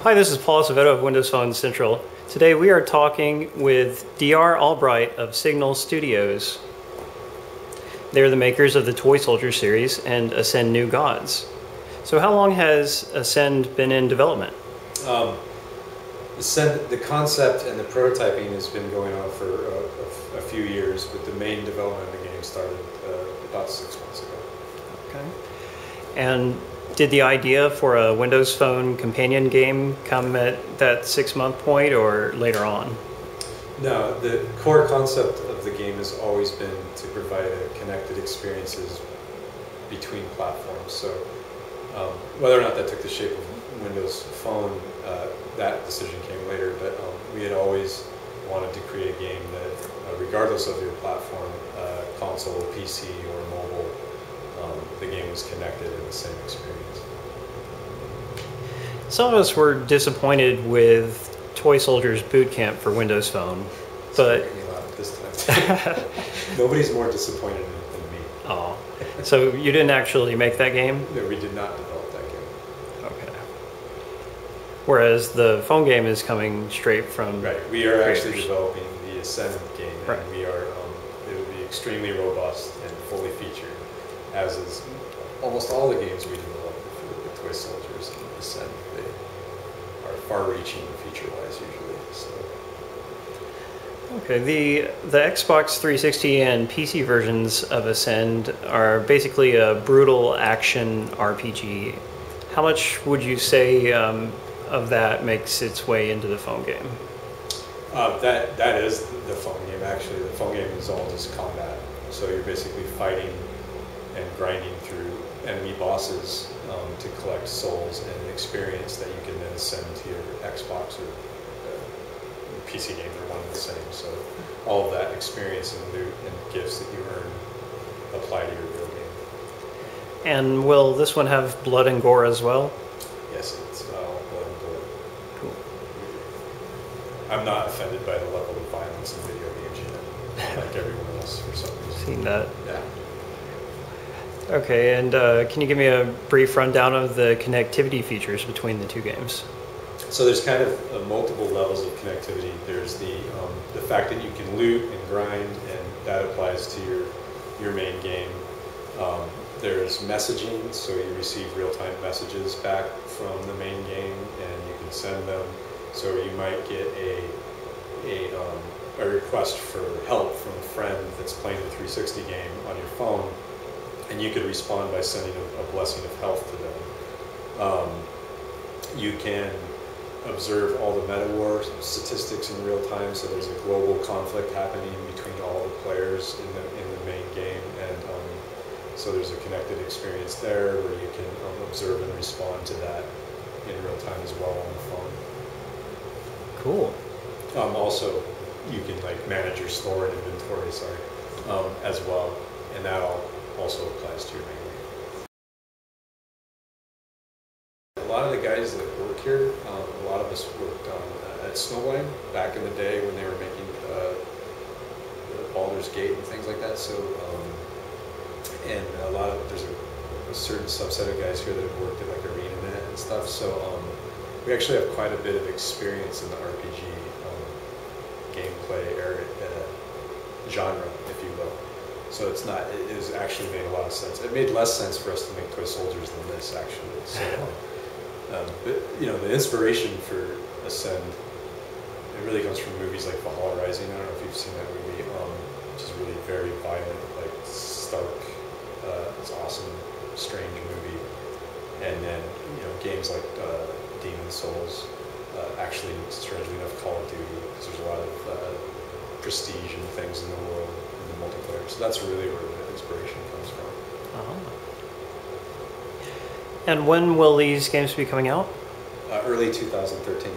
Hi, this is Paul Acevedo of Windows Phone Central. Today we are talking with DR Albright of Signal Studios. They're the makers of the Toy Soldier series and Ascend New Gods. So how long has Ascend been in development? Ascend, the concept and the prototyping has been going on for a few years, but the main development of the game started about 6 months ago. Okay. And did the idea for a Windows Phone companion game come at that 6-month point or later on? No, the core concept of the game has always been to provide connected experiences between platforms. So whether or not that took the shape of Windows Phone, that decision came later, but we had always wanted to create a game that, regardless of your platform, console, PC, or mobile, the game was connected in the same experience. Some of us were disappointed with Toy Soldiers Boot Camp for Windows Phone, but Making me laugh this time. Nobody's more disappointed in it than me. oh, so you didn't actually make that game? No, we did not develop that game. Okay. Whereas the phone game is coming straight from Right, we are creators. actually developing the Ascend game, Right. and we are. It will be extremely robust and fully featured, as is almost all the games we develop for the Toy Soldiers and Ascend. They are far-reaching feature-wise usually. So. Okay, the Xbox 360 and PC versions of Ascend are basically a brutal action RPG. How much would you say of that makes its way into the phone game? That is the phone game. Actually, the phone game is all just combat. So you're basically fighting and grinding through enemy bosses to collect souls and experience that you can then send to your Xbox or PC game. They're one and the same. So all of that experience and loot and gifts that you earn apply to your real game. And will this one have blood and gore as well? Yes, it's all blood and gore. Cool. I'm not offended by the level of violence in video games yet, like everyone else for some reason. Seen that. Yeah. Okay, and can you give me a brief rundown of the connectivity features between the two games? So there's kind of multiple levels of connectivity. There's the fact that you can loot and grind, and that applies to your main game. There's messaging, so you receive real-time messages back from the main game, and you can send them. So you might get a request for help from a friend that's playing the 360 game on your phone, and you could respond by sending a blessing of health to them. You can observe all the meta-war statistics in real time, so there's a global conflict happening between all the players in the main game, and so there's a connected experience there where you can observe and respond to that in real time as well on the phone. Cool. Also, you can manage your store and inventory, as well, and that also applies to your main game. A lot of the guys that work here, a lot of us worked at Snowline back in the day when they were making the Baldur's Gate and things like that. So, and there's a certain subset of guys here that have worked at ArenaNet and stuff. So, we actually have quite a bit of experience in the RPG gameplay area, genre, if you will. So it has actually made a lot of sense. It made less sense for us to make Toy Soldiers than this, actually. So, but, the inspiration for Ascend, it really comes from movies like Valhalla Rising. I don't know if you've seen that movie, which is really very violent, stark. It's awesome, strange movie. And then, games like Demon's Souls, actually, strangely enough, Call of Duty, because there's a lot of prestige and things in the world in the multiplayer. So that's really where the inspiration comes from. Uh-huh. And when will these games be coming out? Early 2013.